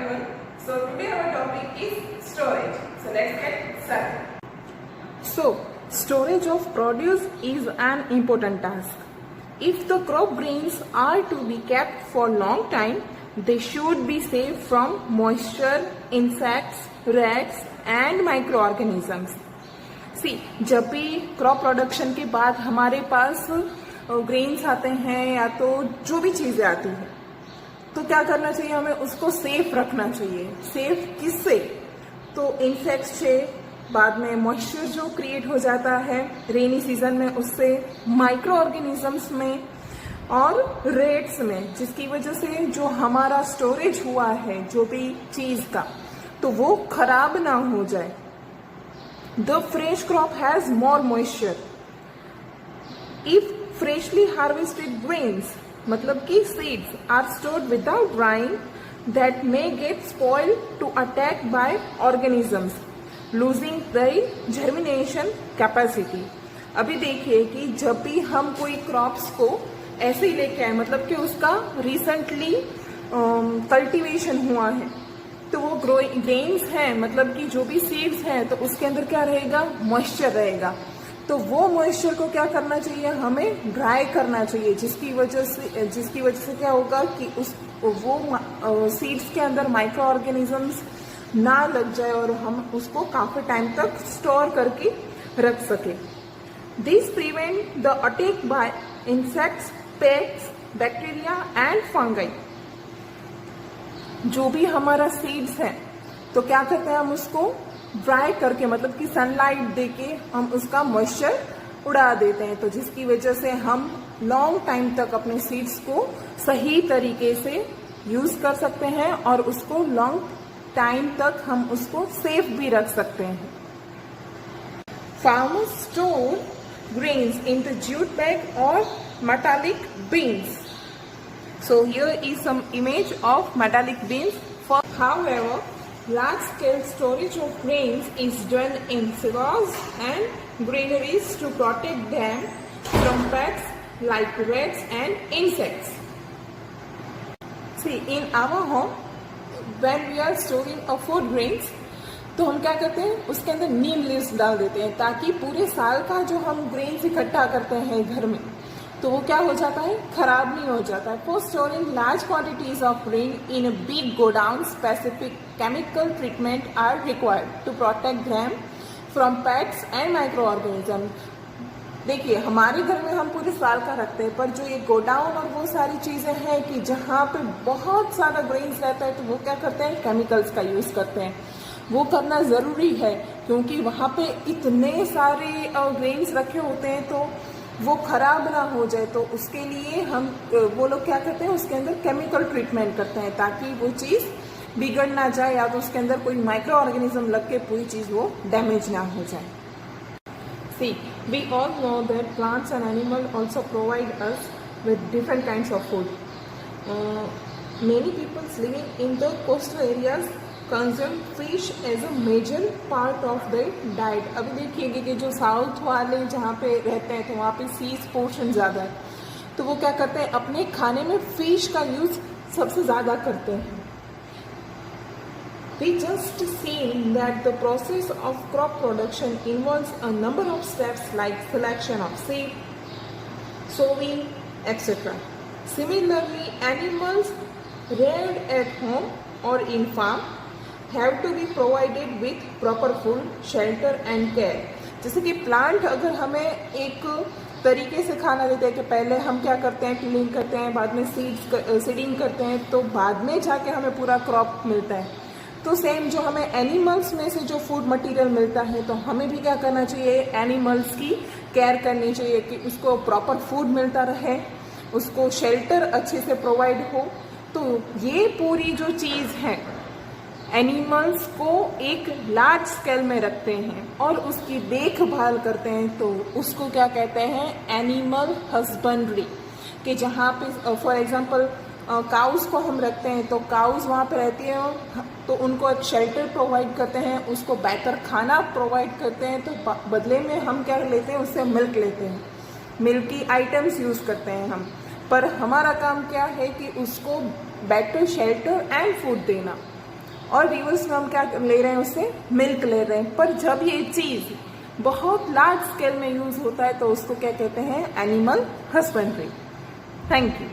everyone. So today our topic is storage. So let's get started. So, storage of produce is an important task. If the crop grains are to be kept for long time, they should be saved from moisture, insects, rats and microorganisms. See, जब भी crop production के बाद हमारे पास grains आते हैं या तो जो भी चीजें आती हैं, तो क्या करना चाहिए, हमें उसको सेफ रखना चाहिए. सेफ किससे? तो इंसेक्ट्स से, बाद में मॉइस्चर जो क्रिएट हो जाता है रेनी सीजन में उससे, माइक्रो ऑर्गेनिजम्स में और रेट्स में, जिसकी वजह से जो हमारा स्टोरेज हुआ है जो भी चीज का, तो वो खराब ना हो जाए. The fresh crop has more moisture. If freshly harvested grains, मतलब कि seeds are stored without drying, that may get spoiled to attack by organisms, losing the germination capacity. अभी देखिए कि जब भी हम कोई क्रॉप्स को ऐसे ही लेके आए, मतलब कि उसका रिसेंटली कल्टीवेशन हुआ है, तो वो ग्रेन्स हैं, मतलब कि जो भी सीड्स हैं, तो उसके अंदर क्या रहेगा, मॉइस्चर रहेगा. तो वो मॉइस्चर को क्या करना चाहिए, हमें ड्राई करना चाहिए, जिसकी वजह से क्या होगा कि वो सीड्स के अंदर माइक्रो ऑर्गेनिजम्स ना लग जाए और हम उसको काफी टाइम तक स्टोर करके रख सके. This prevent the attack by insects, pests, bacteria and fungi. जो भी हमारा सीड्स है, तो क्या करते हैं, हम उसको ड्राई करके, मतलब कि सनलाइट देके हम उसका मॉइस्चर उड़ा देते हैं, तो जिसकी वजह से हम लॉन्ग टाइम तक अपने सीड्स को सही तरीके से यूज कर सकते हैं और उसको लॉन्ग टाइम तक हम उसको सेफ भी रख सकते हैं. Farmers store grains in the jute bag or metallic bins. So here is some image of metallic bins. However, large-scale storage of grains is done in silos and granaries to protect them from pests like rats and insects. See, in our home, when we are storing a food grains, तो हम क्या करते हैं, उसके अंदर नीम leaves डाल देते हैं, ताकि पूरे साल का जो हम ग्रेन्स इकट्ठा करते हैं घर में, तो वो क्या हो जाता है, खराब नहीं हो जाता है. For storing large quantities of grain in a big godown, specific chemical treatment are required to protect them from pests and micro organism. देखिए, हमारे घर में हम पूरे साल का रखते हैं, पर जो ये गोडाउन और वो सारी चीजें हैं कि जहाँ पे बहुत सारा ग्रेन्स रहता है, तो वो क्या करते हैं, केमिकल्स का यूज करते हैं. वो करना जरूरी है, क्योंकि वहाँ पे इतने सारे ग्रेन्स रखे होते हैं, तो वो खराब ना हो जाए, तो उसके लिए वो लोग क्या करते हैं, उसके अंदर केमिकल ट्रीटमेंट करते हैं, ताकि वो चीज बिगड़ ना जाए या तो उसके अंदर कोई माइक्रो ऑर्गेनिज्म लग के पूरी चीज वो डैमेज ना हो जाए. See, we all know that plants and animals also provide us with different kinds of food. Many people living in the coastal areas consume fish as a major part of their diet. अभी देखिएगा कि जो south वाले जहाँ पे रहते हैं, तो वहाँ पे सीज पोर्शन ज़्यादा है, तो वो क्या करते हैं, अपने खाने में फिश का यूज सबसे ज़्यादा करते हैं. We just seen that the process of crop production involves a number of steps like selection of seed, sowing, etc. Similarly, animals reared at home or in farm have to be provided with proper food, shelter and care. जैसे कि plant अगर हमें एक तरीके से खाना देते हैं कि पहले हम क्या करते हैं, टिलिंग करते हैं, बाद में सीडिंग करते हैं, तो बाद में जाके हमें पूरा क्रॉप मिलता है. तो सेम जो हमें एनिमल्स में से जो फूड मटेरियल मिलता है, तो हमें भी क्या करना चाहिए, एनिमल्स की केयर करनी चाहिए कि उसको प्रॉपर फूड मिलता रहे, उसको शेल्टर अच्छे से प्रोवाइड हो. तो ये पूरी जो चीज़ है, एनिमल्स को एक लार्ज स्केल में रखते हैं और उसकी देखभाल करते हैं, तो उसको क्या कहते हैं, एनिमल हस्बेंड्री. कि जहाँ पे फॉर एग्जांपल काउस को हम रखते हैं, तो काउस वहाँ पे रहती है, तो उनको एक शेल्टर प्रोवाइड करते हैं, उसको बेहतर खाना प्रोवाइड करते हैं, तो बदले में हम क्या लेते हैं, उससे मिल्क लेते हैं, मिल्की आइटम्स यूज करते हैं हम. पर हमारा काम क्या है कि उसको बेटर शेल्टर एंड फूड देना. और व्यूअर्स में हम क्या ले रहे हैं, उससे मिल्क ले रहे हैं। पर जब ये चीज बहुत लार्ज स्केल में यूज होता है तो उसको क्या कहते हैं, एनिमल हस्बेंड्री। Thank you.